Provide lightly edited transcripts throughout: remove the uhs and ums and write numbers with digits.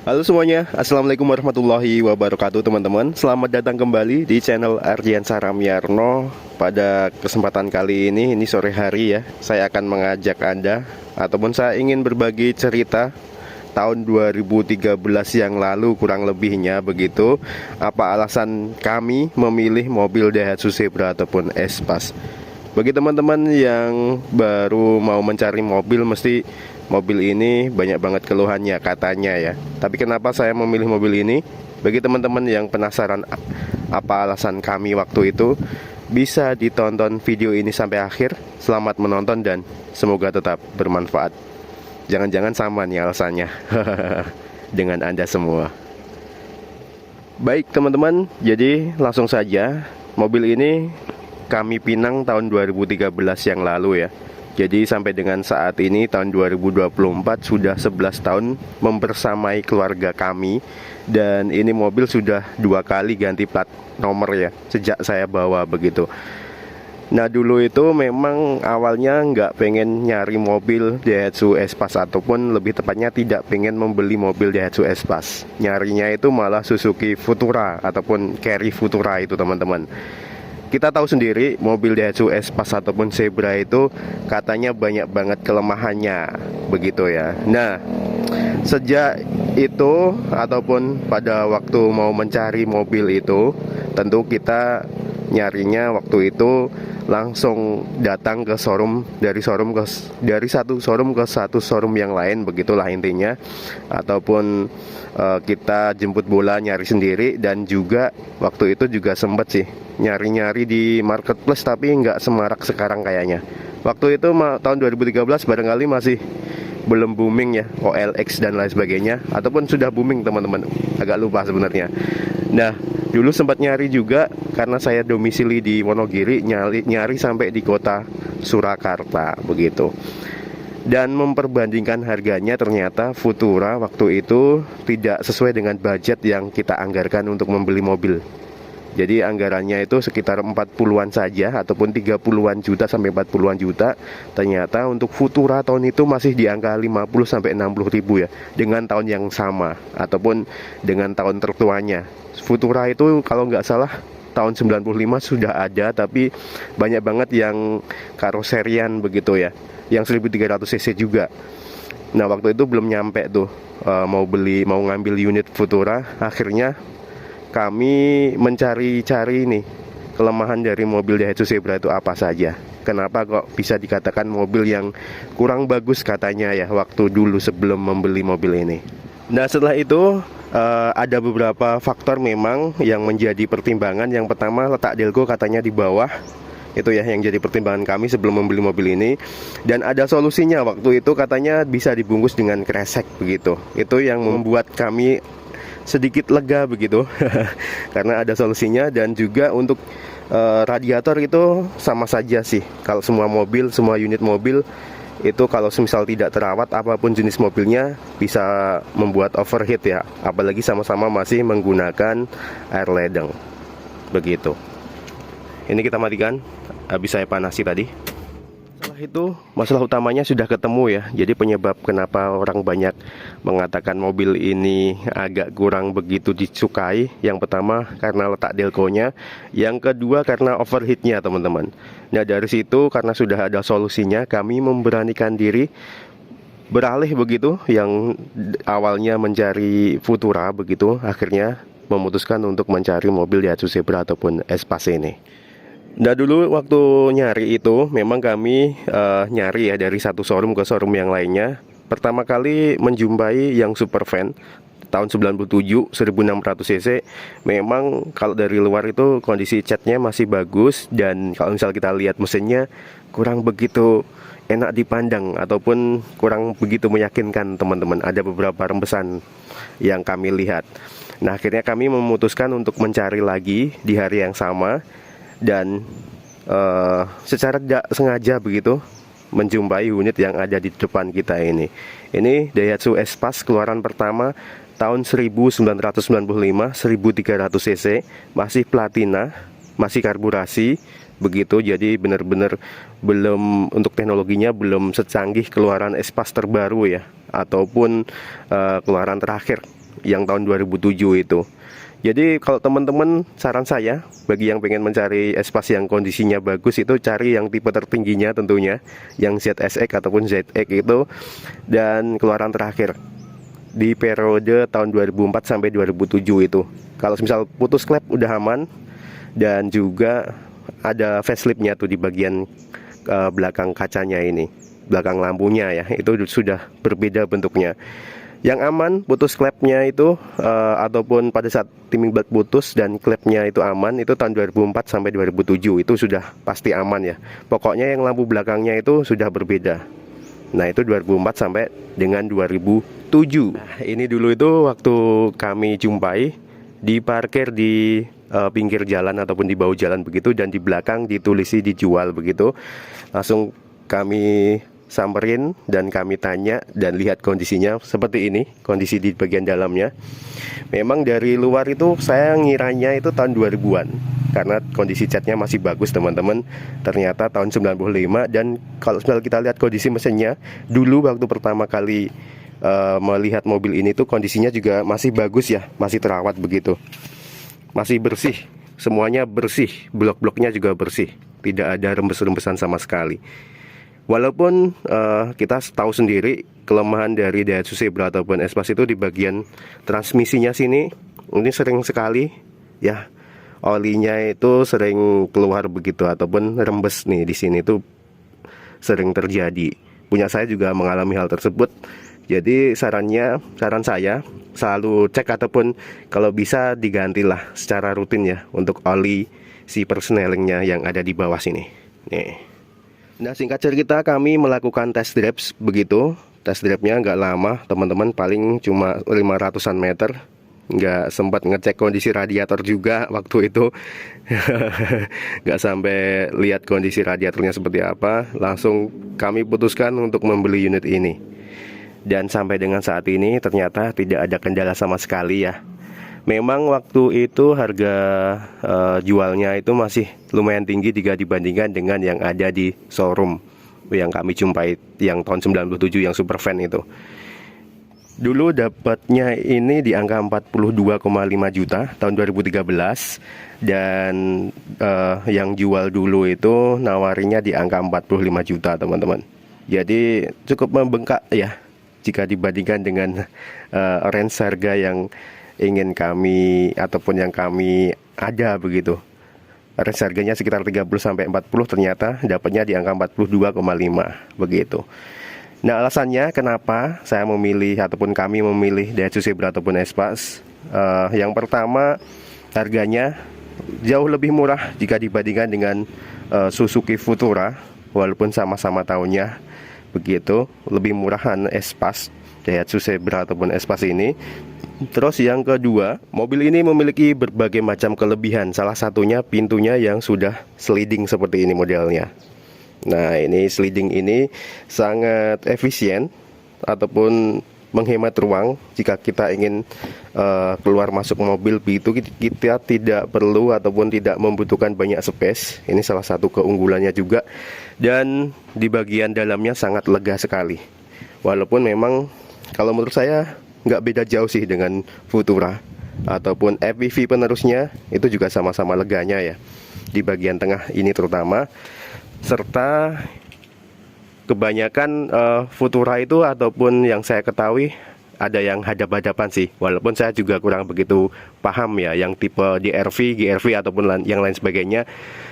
Halo semuanya, Assalamualaikum warahmatullahi wabarakatuh teman-teman. Selamat datang kembali di channel Ardian Saramyarno. Pada kesempatan kali ini sore hari ya, saya akan mengajak Anda ataupun saya ingin berbagi cerita tahun 2013 yang lalu kurang lebihnya begitu. Apa alasan kami memilih mobil Daihatsu Zebra ataupun Espas. Bagi teman-teman yang baru mau mencari mobil, mesti mobil ini banyak banget keluhannya katanya ya. Tapi kenapa saya memilih mobil ini? Bagi teman-teman yang penasaran apa alasan kami waktu itu, bisa ditonton video ini sampai akhir. Selamat menonton dan semoga tetap bermanfaat. Jangan-jangan sama nih alasannya dengan Anda semua. Baik teman-teman, jadi langsung saja. Mobil ini kami pinang tahun 2013 yang lalu ya. Jadi sampai dengan saat ini tahun 2024 sudah 11 tahun membersamai keluarga kami. Dan ini mobil sudah 2 kali ganti plat nomor ya, sejak saya bawa begitu. Nah dulu itu memang awalnya nggak pengen nyari mobil Daihatsu Espas, ataupun lebih tepatnya tidak pengen membeli mobil Daihatsu Espas. Nyarinya itu malah Suzuki Futura ataupun Carry Futura itu teman-teman. Kita tahu sendiri mobil Daihatsu Espas ataupun Zebra itu katanya banyak banget kelemahannya begitu ya. Nah sejak itu ataupun pada waktu mau mencari mobil itu, tentu kita nyarinya waktu itu langsung datang ke showroom, dari satu showroom ke satu showroom yang lain, begitulah intinya. Ataupun kita jemput bola nyari sendiri. Dan juga waktu itu juga sempet sih nyari-nyari di marketplace, tapi nggak semarak sekarang kayaknya. Waktu itu tahun 2013 barangkali masih belum booming ya, OLX dan lain sebagainya, ataupun sudah booming teman-teman, agak lupa sebenarnya. Nah dulu sempat nyari juga karena saya domisili di Wonogiri, nyari sampai di kota Surakarta begitu. Dan memperbandingkan harganya, ternyata Futura waktu itu tidak sesuai dengan budget yang kita anggarkan untuk membeli mobil. Jadi anggarannya itu sekitar 40-an saja, ataupun 30-an juta sampai 40-an juta. Ternyata untuk Futura tahun itu masih di angka 50 sampai 60 ribu ya, dengan tahun yang sama ataupun dengan tahun tertuanya. Futura itu kalau nggak salah tahun 95 sudah ada, tapi banyak banget yang karoserian begitu ya, yang 1300 cc juga. Nah waktu itu belum nyampe tuh mau ngambil unit Futura. Akhirnya kami mencari-cari nih kelemahan dari mobil Daihatsu Zebra itu apa saja. Kenapa kok bisa dikatakan mobil yang kurang bagus katanya ya waktu dulu sebelum membeli mobil ini. Nah setelah itu ada beberapa faktor memang yang menjadi pertimbangan. Yang pertama, letak delco katanya di bawah. Itu ya yang jadi pertimbangan kami sebelum membeli mobil ini. Dan ada solusinya, waktu itu katanya bisa dibungkus dengan kresek begitu. Itu yang membuat kami sedikit lega begitu karena ada solusinya. Dan juga untuk radiator itu sama saja sih. Kalau semua unit mobil itu kalau semisal tidak terawat, apapun jenis mobilnya bisa membuat overheat ya. Apalagi sama-sama masih menggunakan air ledeng begitu. Ini kita matikan, habis saya panasi tadi. Setelah itu masalah utamanya sudah ketemu ya. Jadi penyebab kenapa orang banyak mengatakan mobil ini agak kurang begitu disukai, yang pertama karena letak delconya, yang kedua karena overheatnya teman-teman. Nah dari situ karena sudah ada solusinya, kami memberanikan diri beralih begitu. Yang awalnya mencari Futura begitu, akhirnya memutuskan untuk mencari mobil Daihatsu Zebra ataupun Espas ini. Nah dulu waktu nyari itu memang kami nyari ya dari satu showroom ke showroom yang lainnya. Pertama kali menjumpai yang Supervan tahun 97 1600 cc. Memang kalau dari luar itu kondisi catnya masih bagus, dan kalau misal kita lihat mesinnya kurang begitu enak dipandang ataupun kurang begitu meyakinkan teman-teman. Ada beberapa rembesan yang kami lihat. Nah akhirnya kami memutuskan untuk mencari lagi di hari yang sama. Dan secara tidak sengaja begitu menjumpai unit yang ada di depan kita ini. Ini Daihatsu Espas keluaran pertama tahun 1995, 1300 cc, masih platina, masih karburasi begitu. Jadi benar-benar belum, untuk teknologinya belum secanggih keluaran Espas terbaru ya, ataupun keluaran terakhir yang tahun 2007 itu. Jadi kalau teman-teman, saran saya bagi yang pengen mencari Espas yang kondisinya bagus itu cari yang tipe tertingginya tentunya, yang ZSX ataupun ZX itu, dan keluaran terakhir di periode tahun 2004 sampai 2007 itu. Kalau misal putus klep udah aman, dan juga ada faceliftnya tuh di bagian belakang kacanya ini, belakang lampunya ya, itu sudah berbeda bentuknya. Yang aman putus klepnya itu ataupun pada saat timing belt putus dan klepnya itu aman, itu tahun 2004 sampai 2007 itu sudah pasti aman ya. Pokoknya yang lampu belakangnya itu sudah berbeda. Nah itu 2004 sampai dengan 2007. Nah, ini dulu itu waktu kami jumpai diparkir di pinggir jalan ataupun di bahu jalan begitu, dan di belakang ditulisi dijual begitu. Langsung kami samperin dan kami tanya dan lihat kondisinya seperti ini, kondisi di bagian dalamnya. Memang dari luar itu saya ngiranya itu tahun 2000-an karena kondisi catnya masih bagus teman-teman. Ternyata tahun 95. Dan kalau misalnya kita lihat kondisi mesinnya dulu waktu pertama kali melihat mobil ini tuh kondisinya juga masih bagus ya, masih terawat begitu, masih bersih, semuanya bersih, blok-bloknya juga bersih, tidak ada rembes-rembesan sama sekali. Walaupun kita tahu sendiri kelemahan dari Daihatsu Zebra ataupun Espas itu di bagian transmisinya sini, ini sering sekali ya olinya itu sering keluar begitu ataupun rembes nih di sini tuh sering terjadi. Punya saya juga mengalami hal tersebut. Jadi saran saya selalu cek ataupun kalau bisa digantilah secara rutin ya untuk oli si persnelingnya yang ada di bawah sini. Nih. Nah singkat cerita kami melakukan test drive begitu. Test drive-nya nggak lama teman-teman, paling cuma 500-an meter. Nggak sempat ngecek kondisi radiator juga waktu itu. Nggak sampai lihat kondisi radiatornya seperti apa. Langsung kami putuskan untuk membeli unit ini. Dan sampai dengan saat ini ternyata tidak ada kendala sama sekali ya. Memang waktu itu harga jualnya itu masih lumayan tinggi jika dibandingkan dengan yang ada di showroom yang kami jumpai yang tahun 97 yang super van itu. Dulu dapatnya ini di angka 42,5 juta tahun 2013. Dan yang jual dulu itu nawarinya di angka 45 juta teman-teman. Jadi cukup membengkak ya jika dibandingkan dengan range harga yang ingin kami ataupun yang kami ada begitu. Range harganya sekitar 30 sampai 40, ternyata dapatnya di angka 42,5 begitu. Nah, alasannya kenapa saya memilih ataupun kami memilih Daihatsu Zebra ataupun Espas, yang pertama harganya jauh lebih murah jika dibandingkan dengan Suzuki Futura, walaupun sama-sama tahunnya begitu, lebih murahan Espas, Daihatsu Zebra ataupun Espas ini. Terus yang kedua, mobil ini memiliki berbagai macam kelebihan. Salah satunya pintunya yang sudah sliding seperti ini modelnya. Nah ini sliding ini sangat efisien ataupun menghemat ruang. Jika kita ingin keluar masuk mobil begitu, kita tidak perlu ataupun tidak membutuhkan banyak space. Ini salah satu keunggulannya juga. Dan di bagian dalamnya sangat lega sekali. Walaupun memang kalau menurut saya nggak beda jauh sih dengan Futura ataupun FPV penerusnya, itu juga sama-sama leganya ya di bagian tengah ini terutama. Serta kebanyakan Futura itu ataupun yang saya ketahui ada yang hadap-hadapan sih, walaupun saya juga kurang begitu paham ya yang tipe DRV, GRV ataupun yang lain sebagainya.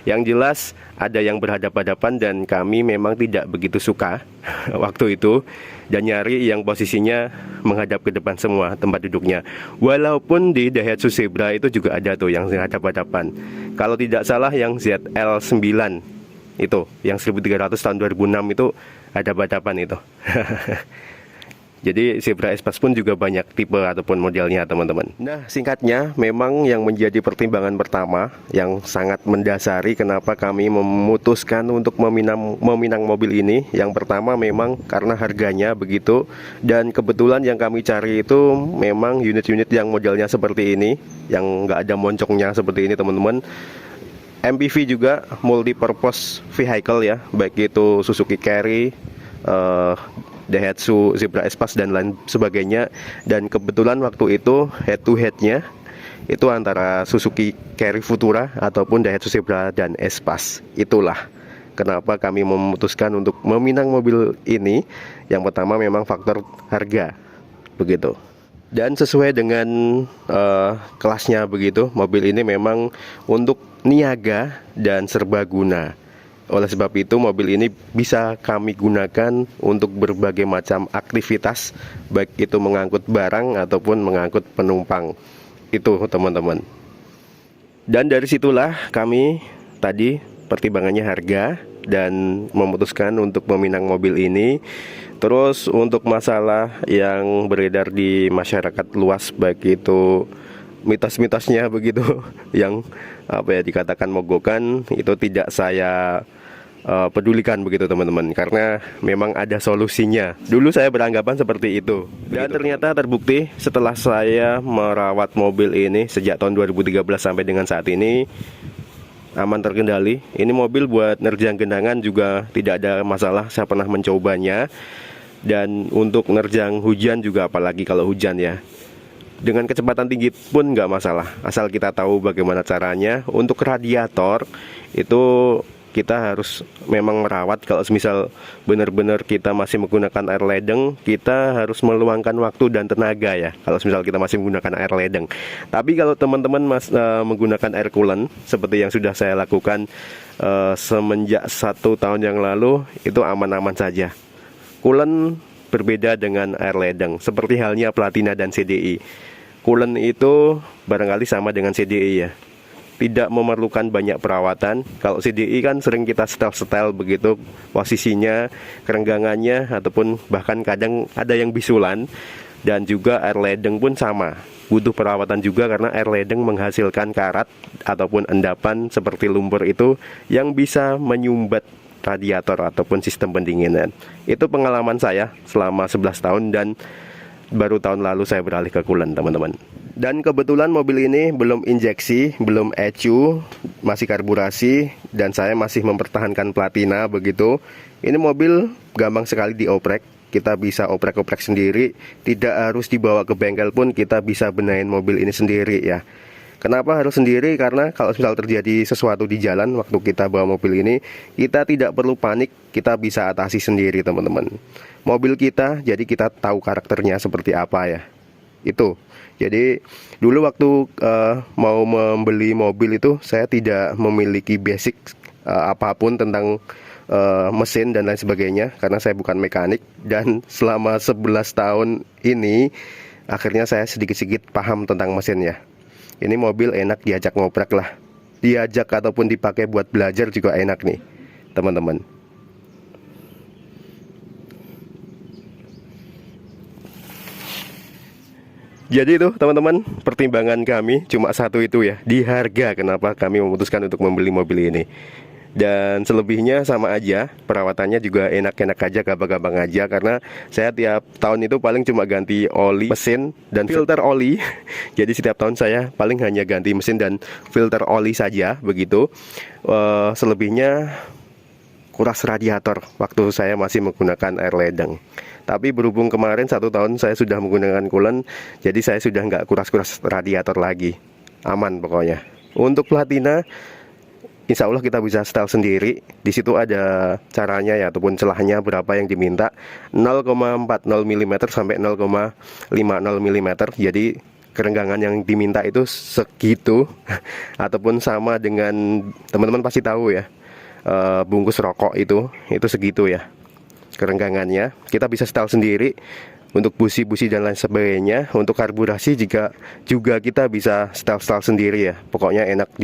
Yang jelas ada yang berhadap-hadapan dan kami memang tidak begitu suka waktu itu, dan nyari yang posisinya menghadap ke depan semua tempat duduknya. Walaupun di Daihatsu Zebra itu juga ada tuh yang hadap-hadapan. Kalau tidak salah yang ZL9 itu, yang 1300 tahun 2006 itu hadap-hadapan itu. Jadi Zebra Espas pun juga banyak tipe ataupun modelnya teman-teman. Nah singkatnya, memang yang menjadi pertimbangan pertama yang sangat mendasari kenapa kami memutuskan untuk meminang mobil ini, yang pertama memang karena harganya begitu. Dan kebetulan yang kami cari itu memang unit-unit yang modelnya seperti ini, yang nggak ada moncongnya seperti ini teman-teman. MPV juga, multi purpose vehicle ya, baik itu Suzuki Carry, Daihatsu Zebra Espace dan lain sebagainya. Dan kebetulan waktu itu head to headnya itu antara Suzuki Carry Futura ataupun Daihatsu Zebra dan Espace. Itulah kenapa kami memutuskan untuk meminang mobil ini. Yang pertama memang faktor harga, begitu. Dan sesuai dengan kelasnya begitu, mobil ini memang untuk niaga dan serbaguna. Oleh sebab itu mobil ini bisa kami gunakan untuk berbagai macam aktivitas, baik itu mengangkut barang ataupun mengangkut penumpang. Itu teman-teman. Dan dari situlah kami tadi pertimbangannya harga dan memutuskan untuk meminang mobil ini. Terus untuk masalah yang beredar di masyarakat luas, baik itu mitos-mitosnya begitu yang dikatakan mogokan, itu tidak saya pedulikan begitu teman-teman, karena memang ada solusinya. Dulu saya beranggapan seperti itu, dan ternyata terbukti setelah saya merawat mobil ini sejak tahun 2013 sampai dengan saat ini aman terkendali. Ini mobil buat nerjang genangan juga tidak ada masalah, saya pernah mencobanya. Dan untuk nerjang hujan juga, apalagi kalau hujan ya, dengan kecepatan tinggi pun nggak masalah, asal kita tahu bagaimana caranya. Untuk radiator itu kita harus memang merawat. Kalau misal benar-benar kita masih menggunakan air ledeng, kita harus meluangkan waktu dan tenaga ya, kalau misal kita masih menggunakan air ledeng. Tapi kalau teman-teman menggunakan air coolant seperti yang sudah saya lakukan semenjak 1 tahun yang lalu, itu aman-aman saja. Coolant berbeda dengan air ledeng, seperti halnya Platina dan CDI. Coolant itu barangkali sama dengan CDI ya, tidak memerlukan banyak perawatan. Kalau CDI kan sering kita setel-setel begitu posisinya, kerenggangannya, ataupun bahkan kadang ada yang bisulan. Dan juga air ledeng pun sama, butuh perawatan juga, karena air ledeng menghasilkan karat ataupun endapan seperti lumpur itu yang bisa menyumbat radiator ataupun sistem pendinginan. Itu pengalaman saya selama 11 tahun, dan baru tahun lalu saya beralih ke coolant teman-teman. Dan kebetulan mobil ini belum injeksi, belum ECU, masih karburasi, dan saya masih mempertahankan Platina begitu. Ini mobil gampang sekali dioprek, kita bisa oprek-oprek sendiri, tidak harus dibawa ke bengkel pun kita bisa benahin mobil ini sendiri ya. Kenapa harus sendiri? Karena kalau misal terjadi sesuatu di jalan waktu kita bawa mobil ini, kita tidak perlu panik, kita bisa atasi sendiri teman-teman. Mobil kita, jadi kita tahu karakternya seperti apa ya. Itu. Jadi dulu waktu mau membeli mobil itu, saya tidak memiliki basic apapun tentang mesin dan lain sebagainya, karena saya bukan mekanik. Dan selama 11 tahun ini, akhirnya saya sedikit-sedikit paham tentang mesin ya. Ini mobil enak diajak ngoprek lah, diajak ataupun dipakai buat belajar juga enak nih teman-teman. Jadi itu teman-teman, pertimbangan kami cuma satu itu ya, di harga. Kenapa kami memutuskan untuk membeli mobil ini. Dan selebihnya sama aja, perawatannya juga enak-enak aja, gampang-gampang aja. Karena saya tiap tahun itu paling cuma ganti oli mesin dan filter oli. Jadi setiap tahun saya paling hanya ganti mesin dan filter oli saja begitu. Selebihnya kuras radiator waktu saya masih menggunakan air ledeng. Tapi berhubung kemarin 1 tahun saya sudah menggunakan coolant, jadi saya sudah nggak kuras-kuras radiator lagi. Aman pokoknya. Untuk Platina, insya Allah kita bisa setel sendiri. Di situ ada caranya ya, ataupun celahnya berapa yang diminta, 0,40 mm sampai 0,50 mm. Jadi kerenggangan yang diminta itu segitu. Ataupun sama dengan teman-teman pasti tahu ya, bungkus rokok itu segitu ya kerenggangannya. Kita bisa setel sendiri. Untuk busi-busi dan lain sebagainya. Untuk karburasi juga kita bisa setel-setel sendiri ya. Pokoknya enak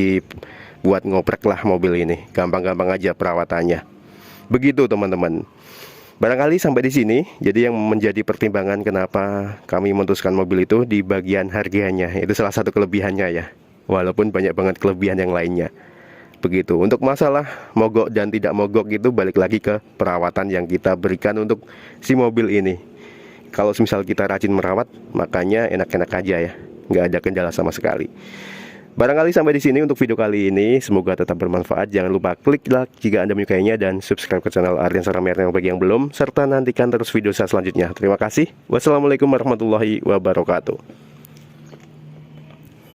buat ngoprek lah mobil ini, gampang-gampang aja perawatannya. Begitu teman-teman. Barangkali sampai di sini. Jadi yang menjadi pertimbangan kenapa kami memutuskan mobil itu di bagian harganya. Itu salah satu kelebihannya ya. Walaupun banyak banget kelebihan yang lainnya. Begitu. Untuk masalah mogok dan tidak mogok itu balik lagi ke perawatan yang kita berikan untuk si mobil ini. Kalau misal kita rajin merawat, makanya enak-enak aja ya, nggak ada kendala sama sekali. Barangkali sampai di sini untuk video kali ini. Semoga tetap bermanfaat. Jangan lupa klik like jika Anda menyukainya dan subscribe ke channel Ardian Saramiarno bagi yang belum, serta nantikan terus video saya selanjutnya. Terima kasih. Wassalamualaikum warahmatullahi wabarakatuh.